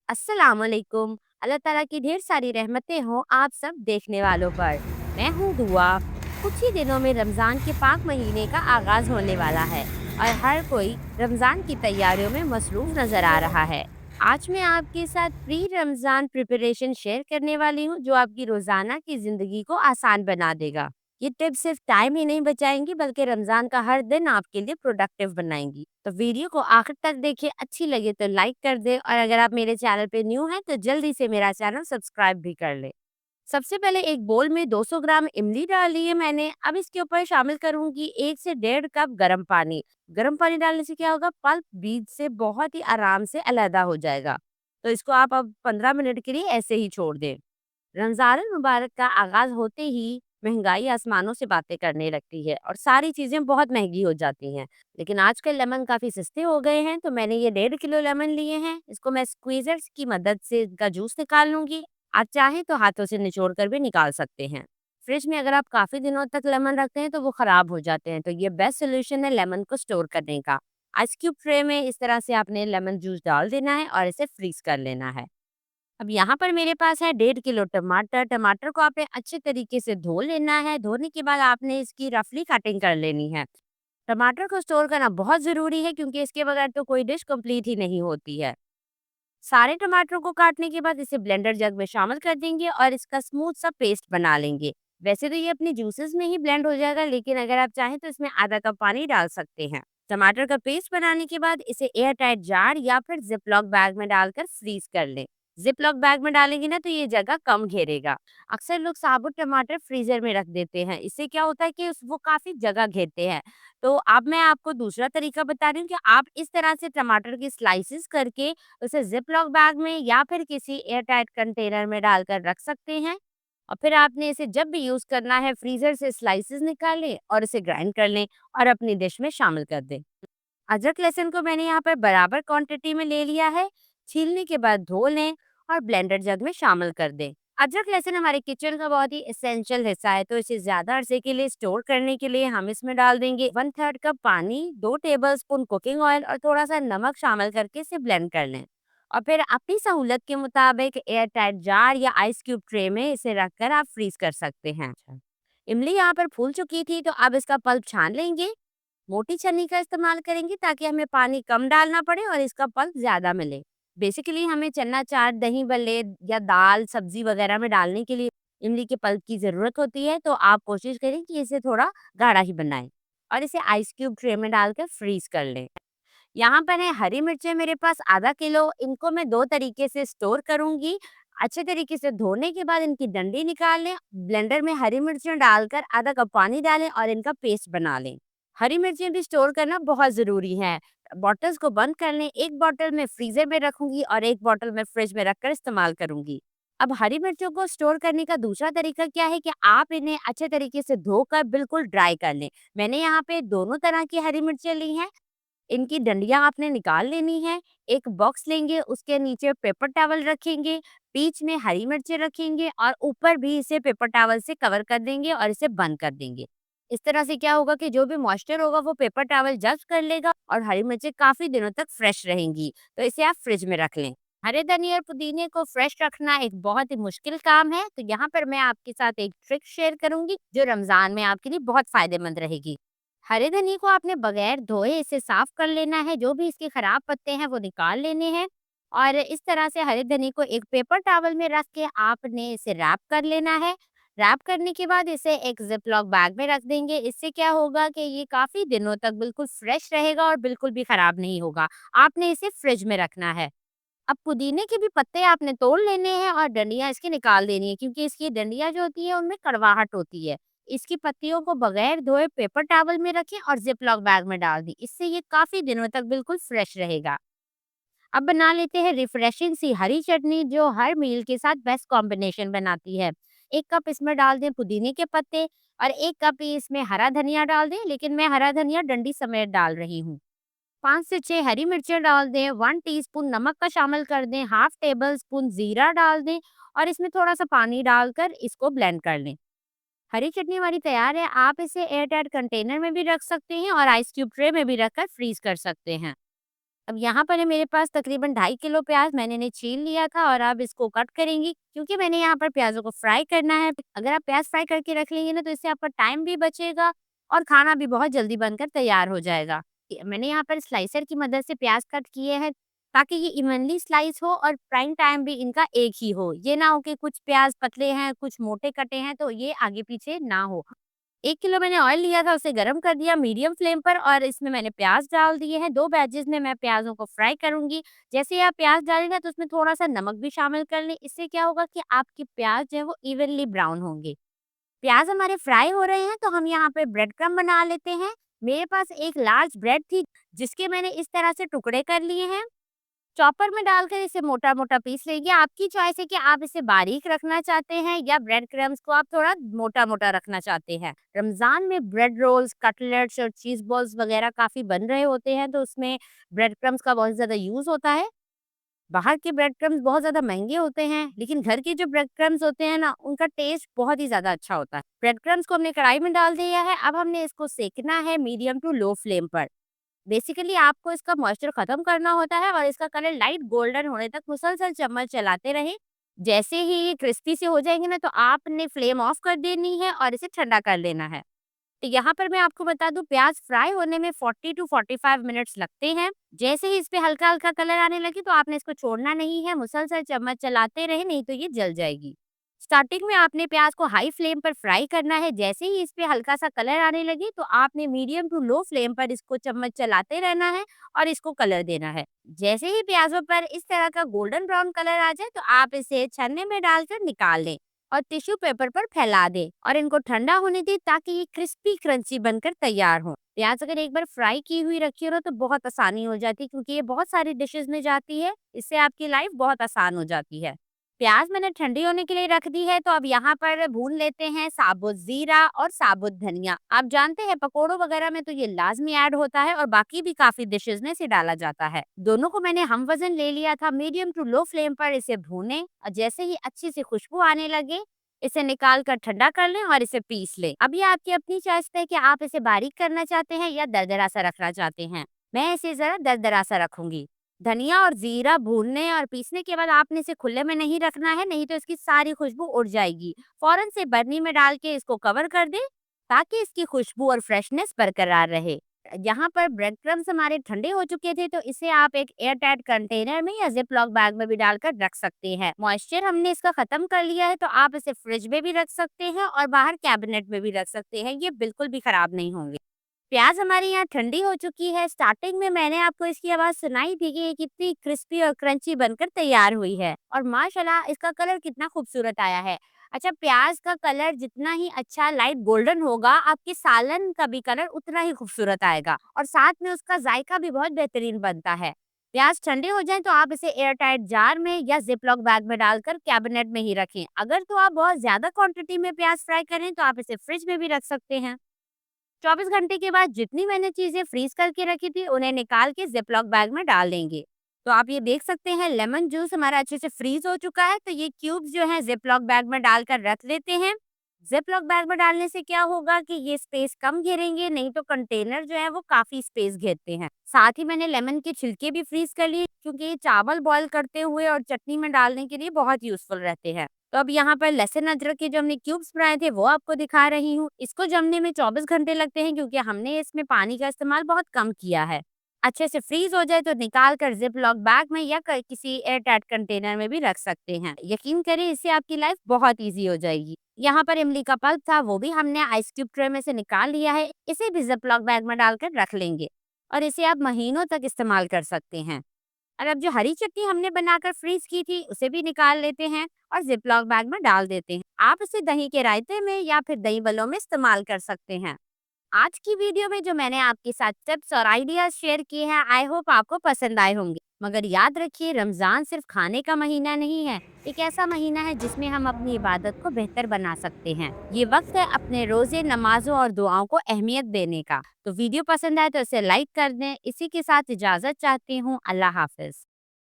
अस्सलाम वालेकुम। अल्लाह ताला की ढेर सारी रहमतें हों आप सब देखने वालों पर। मैं हूँ दुआ। कुछ ही दिनों में रमज़ान के पाक महीने का आगाज़ होने वाला है और हर कोई रमज़ान की तैयारियों में मसरूफ़ नज़र आ रहा है। आज मैं आपके साथ प्री रमज़ान प्रिपरेशन शेयर करने वाली हूँ जो आपकी रोज़ाना की ज़िंदगी को आसान बना देगा। ये टिप्स सिर्फ टाइम ही नहीं बचाएंगी बल्कि रमज़ान का हर दिन आपके लिए प्रोडक्टिव बनाएंगी। तो वीडियो को आखिर तक देखिए, अच्छी लगे तो लाइक कर दे और अगर आप मेरे चैनल पे न्यू हैं तो जल्दी से मेरा चैनल सब्सक्राइब भी कर ले। सबसे पहले एक बोल में 200 ग्राम इमली डाल ली है मैंने। अब इसके ऊपर शामिल करूंगी 1 से 1.5 कप गर्म पानी। गर्म पानी डालने से क्या होगा, पल्प बीज से बहुत ही आराम से अलहदा हो जाएगा। तो इसको आप अब 15 मिनट के लिए ऐसे ही छोड़ दें। रमज़ान मुबारक का आगाज़ होते ही महंगाई आसमानों से बातें करने लगती है और सारी चीज़ें बहुत महंगी हो जाती हैं। लेकिन आजकल लेमन काफ़ी सस्ते हो गए हैं, तो मैंने ये 1.5 किलो लेमन लिए हैं। इसको मैं स्क्वीज़र्स की मदद से इनका जूस निकाल लूँगी। आप चाहें तो हाथों से निचोड़ कर भी निकाल सकते हैं। फ्रिज में अगर आप काफ़ी दिनों तक लेमन रखते हैं तो वो ख़राब हो जाते हैं, तो ये बेस्ट सोल्यूशन है लेमन को स्टोर करने का। आइस क्यूब ट्रे में इस तरह से आपने लेमन जूस डाल देना है और इसे फ्रीज़ कर लेना है। अब यहाँ पर मेरे पास है 1.5 किलो टमाटर। टमाटर को आपने अच्छे तरीके से धो लेना है। धोने के बाद आपने इसकी रफली कटिंग कर लेनी है। टमाटर को स्टोर करना बहुत ज़रूरी है क्योंकि इसके बगैर तो कोई डिश कंप्लीट ही नहीं होती है। सारे टमाटरों को काटने के बाद इसे ब्लेंडर जग में शामिल कर देंगे और इसका स्मूथ सा पेस्ट बना लेंगे। वैसे तो ये अपने जूसेस में ही ब्लेंड हो जाएगा, लेकिन अगर आप चाहें तो इसमें आधा कप पानी डाल सकते हैं। टमाटर का पेस्ट बनाने के बाद इसे एयर टाइट जार या फिर जिपलॉक बैग में डालकर फ्रीज कर लें। जिपलॉक बैग में डालेंगे ना तो ये जगह कम घेरेगा। अक्सर लोग साबुत टमाटर फ्रीजर में रख देते हैं, इससे क्या होता है कि वो काफी जगह घेरते हैं। तो अब मैं आपको दूसरा तरीका बता रही हूँ कि आप इस तरह से टमाटर की स्लाइसिस करके उसे ज़िप-लॉक बैग में या फिर किसी एयर टाइट कंटेनर में डालकर रख सकते हैं। और फिर आपने इसे जब भी यूज़ करना है फ्रीज़र से स्लाइसेस निकालें और इसे ग्राइंड कर लें और अपनी डिश में शामिल कर दें। अदरक लहसुन को मैंने यहाँ पर बराबर क्वांटिटी में ले लिया है। छीलने के बाद धो लें और ब्लेंडर जग में शामिल कर दें। अदरक लहसुन हमारे किचन का बहुत ही एसेंशियल हिस्सा है, तो इसे ज़्यादा अरसे के लिए स्टोर करने के लिए हम इसमें डाल देंगे 1/3 कप पानी, 2 टेबलस्पून कुकिंग ऑयल और थोड़ा सा नमक शामिल करके इसे ब्लेंड कर लें। और फिर अपनी सहूलत के मुताबिक एयर टाइट जार या आइस क्यूब ट्रे में इसे रखकर आप फ्रीज कर सकते हैं। इमली यहाँ पर फूल चुकी थी, तो अब इसका पल्प छान लेंगे। मोटी छन्नी का इस्तेमाल करेंगे ताकि हमें पानी कम डालना पड़े और इसका पल्प ज़्यादा मिले। बेसिकली हमें चना चाट, दही भल्ले या दाल, सब्जी वगैरह में डालने के लिए इमली के पल्प की ज़रूरत होती है, तो आप कोशिश करें कि इसे थोड़ा गाढ़ा ही बनाएं और इसे आइस क्यूब ट्रे में डालकर फ्रीज कर लें। यहाँ पर है हरी मिर्चें मेरे पास आधा किलो। इनको मैं 2 तरीके से स्टोर करूँगी। अच्छे तरीके से धोने के बाद इनकी डंडी निकाल लें, ब्लेंडर में हरी मिर्चें डालकर आधा कप पानी डालें और इनका पेस्ट बना लें। हरी मिर्चें भी स्टोर करना बहुत ज़रूरी है। बॉटल्स को बंद कर लें, 1 बॉटल मैं फ्रीज़र में रखूँगी और 1 बॉटल मैं फ्रिज में रखकर इस्तेमाल करूँगी। अब हरी मिर्चों को स्टोर करने का दूसरा तरीका क्या है कि आप इन्हें अच्छे तरीके से धोकर बिल्कुल ड्राई कर लें। मैंने यहाँ पे दोनों तरह की हरी मिर्चें ली हैं। इनकी डंडियाँ आपने निकाल लेनी है। एक बॉक्स लेंगे, उसके नीचे पेपर टॉवल रखेंगे, बीच में हरी मिर्चें रखेंगे और ऊपर भी इसे पेपर टॉवल से कवर कर देंगे और इसे बंद कर देंगे। इस तरह से क्या होगा कि जो भी मॉइस्चर होगा वो पेपर टॉवल जज़्ब कर लेगा और हरी मिर्चें काफ़ी दिनों तक फ्रेश रहेंगी। तो इसे आप फ्रिज में रख लें। हरे धनिया और पुदीने को फ्रेश रखना एक बहुत ही मुश्किल काम है, तो यहाँ पर मैं आपके साथ एक ट्रिक शेयर करूँगी जो रमज़ान में आपके लिए बहुत फ़ायदेमंद रहेगी। हरे धनिये को आपने बगैर धोए इसे साफ कर लेना है, जो भी इसके खराब पत्ते हैं वो निकाल लेने हैं और इस तरह से हरे धनिये को एक पेपर टॉवल में रख के आपने इसे रैप कर लेना है। रैप करने के बाद इसे एक ज़िप-लॉक बैग में रख देंगे। इससे क्या होगा कि ये काफ़ी दिनों तक बिल्कुल फ्रेश रहेगा और बिल्कुल भी खराब नहीं होगा। आपने इसे फ्रिज में रखना है। अब पुदीने के भी पत्ते आपने तोड़ लेने हैं और डंडियाँ इसकी निकाल देनी है क्योंकि इसकी डंडियाँ जो होती हैं उनमें कड़वाहट होती है। इसकी पत्तियों को बगैर धोए पेपर टॉवल में रखें और ज़िप-लॉक बैग में डाल दें। इससे ये काफ़ी दिनों तक बिल्कुल फ्रेश रहेगा। अब बना लेते हैं रिफ्रेशिंग सी हरी चटनी जो हर मील के साथ बेस्ट कॉम्बिनेशन बनाती है। 1 कप इसमें डाल दें पुदीने के पत्ते और 1 कप ही इसमें हरा धनिया डाल दें, लेकिन मैं हरा धनिया डंडी समेत डाल रही हूँ। 5 से 6 हरी मिर्चें डाल दें, 1 टीस्पून नमक का शामिल कर दें, हाफ टेबल स्पून जीरा डाल दें और इसमें थोड़ा-सा पानी डालकर इसको ब्लेंड कर लें। हरी चटनी हमारी तैयार है। आप इसे एयर टाइट कंटेनर में भी रख सकते हैं और आइस क्यूब ट्रे में भी रखकर फ्रीज़ कर सकते हैं। अब यहाँ पर है मेरे पास तकरीबन 2.5 किलो प्याज मैंने इन्हें छील लिया था और अब इसको कट करेंगी क्योंकि मैंने यहाँ पर प्याज़ों को फ्राई करना है। अगर आप प्याज़ फ्राई करके रख लेंगे ना तो इससे आपका टाइम भी बचेगा और खाना भी बहुत जल्दी बनकर तैयार हो जाएगा। मैंने यहाँ पर स्लाइसर की मदद से प्याज़ कट किए हैं ताकि ये इवनली स्लाइस हो और फ्राइंग टाइम भी इनका एक ही हो। ये ना हो कि कुछ प्याज़ पतले हैं, कुछ मोटे कटे हैं तो ये आगे-पीछे ना हो। 1 किलो मैंने ऑयल लिया था, उसे गरम कर दिया मीडियम फ्लेम पर और इसमें मैंने प्याज़ डाल दिए हैं। 2 बैचेज़ में मैं प्याज़ों को फ्राई करूँगी। जैसे ही आप प्याज़ डालें ना तो उसमें थोड़ा-सा नमक भी शामिल कर लें। इससे क्या होगा कि आपके प्याज़ जो है वो इवनली ब्राउन होंगे। प्याज़ हमारे फ्राई हो रहे हैं तो हम यहाँ पे ब्रेड क्रम्ब बना लेते हैं। मेरे पास एक लार्ज ब्रेड थी जिसके मैंने इस तरह से टुकड़े कर लिए हैं। चॉपर में डालकर इसे मोटा-मोटा पीस लेंगे। आपकी चॉइस है कि आप इसे बारीक रखना चाहते हैं या ब्रेड क्रम्ब्स को आप थोड़ा मोटा-मोटा रखना चाहते हैं। रमज़ान में ब्रेड रोल्स, कटलेट्स और चीज़ बॉल्स वगैरह काफ़ी बन रहे होते हैं तो उसमें ब्रेड क्रम्ब्स का बहुत ज़्यादा यूज़ होता है। बाहर के ब्रेड क्रम्ब्स बहुत ज़्यादा महँगे होते हैं, लेकिन घर के जो ब्रेड क्रम्ब्स होते हैं ना, उनका टेस्ट बहुत ही ज़्यादा अच्छा होता है। ब्रेड क्रम्ब्स को हमने कढ़ाई में डाल दिया है, अब हमने इसको सेंकना है मीडियम टू लो फ्लेम पर। बेसिकली आपको इसका मॉइस्चर खत्म करना होता है और इसका कलर लाइट गोल्डन होने तक मुसलसल चम्मच चलाते रहें। जैसे ही ये क्रिस्पी से हो जाएंगे ना तो आपने फ्लेम ऑफ कर देनी है और इसे ठंडा कर लेना है। तो यहाँ पर मैं आपको बता दूं प्याज फ्राई होने में 40 टू 45 मिनट्स लगते हैं। जैसे ही इस पे हल्का हल्का कलर आने लगे तो आपने इसको छोड़ना नहीं है, मुसलसल चम्मच चलाते रहे नहीं तो ये जल जाएगी। स्टार्टिंग में आपने प्याज को हाई फ्लेम पर फ्राई करना है। जैसे ही इस पे हल्का सा कलर आने लगे तो आपने मीडियम टू लो फ्लेम पर इसको चम्मच चलाते रहना है और इसको कलर देना है। जैसे ही प्याजों पर इस तरह का गोल्डन ब्राउन कलर आ जाए तो आप इसे छन्ने में डालकर निकाल लें और टिश्यू पेपर पर फैला दें और इनको ठंडा होने दें ताकि ये क्रिस्पी क्रंची बनकर तैयार हो। प्याज अगर एक बार फ्राई की हुई रखी हो ना तो बहुत आसानी हो जाती है क्योंकि ये बहुत सारी डिशेस में जाती है। इससे आपकी लाइफ बहुत आसान हो जाती है। प्याज मैंने ठंडी होने के लिए रख दी है तो अब यहाँ पर भून लेते हैं साबुत जीरा और साबुत धनिया। आप जानते हैं पकोड़ों वगैरह में तो ये लाजमी ऐड होता है और बाकी भी काफी डिशेस में इसे डाला जाता है। दोनों को मैंने हम वजन ले लिया था, मीडियम टू लो फ्लेम पर इसे भूने और जैसे ही अच्छी सी खुशबू आने लगे इसे निकाल कर ठंडा कर लें और इसे पीस लें। अब ये आपकी अपनी चॉइस है कि आप इसे बारीक करना चाहते हैं या दरदरा सा रखना चाहते हैं। मैं इसे जरा दरदरा सा रखूंगी। धनिया और जीरा भूनने और पीसने के बाद आपने इसे खुले में नहीं रखना है, नहीं तो इसकी सारी खुशबू उड़ जाएगी। फौरन से बर्नी में डाल के इसको कवर कर दें ताकि इसकी खुशबू और फ्रेशनेस बरकरार रहे। यहाँ पर ब्रेड क्रम्स हमारे ठंडे हो चुके थे तो इसे आप एक एयर टाइट कंटेनर में या जिप लॉक बैग में भी डालकर रख सकते हैं। मॉइस्चर हमने इसका खत्म कर लिया है तो आप इसे फ्रिज में भी रख सकते हैं और बाहर कैबिनेट में भी रख सकते हैं, ये बिल्कुल भी खराब नहीं होंगे। प्याज हमारी यहाँ ठंडी हो चुकी है। स्टार्टिंग में मैंने आपको इसकी आवाज़ सुनाई थी कि ये कितनी क्रिस्पी और क्रंची बनकर तैयार हुई है और माशाल्लाह इसका कलर कितना खूबसूरत आया है। अच्छा, प्याज का कलर जितना ही अच्छा लाइट गोल्डन होगा, आपके सालन का भी कलर उतना ही खूबसूरत आएगा और साथ में उसका जायका भी बहुत बेहतरीन बनता है। प्याज ठंडे हो जाएं तो आप इसे एयर टाइट जार में या जिपलॉक बैग में डालकर कैबिनेट में ही रखें। अगर तो आप बहुत ज़्यादा क्वांटिटी में प्याज फ्राई करें तो आप इसे फ्रिज में भी रख सकते हैं। 24 घंटे के बाद जितनी मैंने चीज़ें फ्रीज़ करके रखी थी, उन्हें निकाल के ज़िप-लॉक बैग में डाल देंगे। तो आप ये देख सकते हैं लेमन जूस हमारा अच्छे से फ्रीज़ हो चुका है, तो ये क्यूब्स जो हैं ज़िप-लॉक बैग में डालकर रख लेते हैं। ज़िप-लॉक बैग में डालने से क्या होगा कि ये स्पेस कम घेरेंगे, नहीं तो कंटेनर जो है वो काफ़ी स्पेस घेरते हैं। साथ ही मैंने लेमन के छिलके भी फ्रीज़ कर लिए क्योंकि ये चावल बॉयल करते हुए और चटनी में डालने के लिए बहुत यूज़फुल रहते हैं। तो अब यहाँ पर लहसुन अदरक के जो हमने क्यूब्स बनाए थे वो आपको दिखा रही हूँ। इसको जमने में 24 घंटे लगते हैं क्योंकि हमने इसमें पानी का इस्तेमाल बहुत कम किया है। अच्छे से फ्रीज हो जाए तो निकाल कर जिप लॉक बैग में या किसी एयर टाइट कंटेनर में भी रख सकते हैं। यकीन करें इससे आपकी लाइफ बहुत ईजी हो जाएगी। यहाँ पर इमली का पल्प था वो भी हमने आइस क्यूब ट्रे में से निकाल लिया है। इसे भी जिप लॉक बैग में डालकर रख लेंगे और इसे आप महीनों तक इस्तेमाल कर सकते हैं। और अब जो हरी चटनी हमने बनाकर फ्रीज की थी उसे भी निकाल लेते हैं और जिपलॉक बैग में डाल देते हैं। आप इसे दही के रायते में या फिर दही बल्लों में इस्तेमाल कर सकते हैं। आज की वीडियो में जो मैंने आपके साथ टिप्स और आइडियाज शेयर किए हैं, आई होप आपको पसंद आए होंगे। मगर याद रखिए, रमजान सिर्फ खाने का महीना नहीं है, एक ऐसा महीना है जिसमें हम अपनी इबादत को बेहतर बना सकते हैं। ये वक्त है अपने रोजे, नमाजों और दुआओं को अहमियत देने का। तो वीडियो पसंद आए तो इसे लाइक कर दें। इसी के साथ इजाजत चाहती हूँ। अल्लाह हाफिज।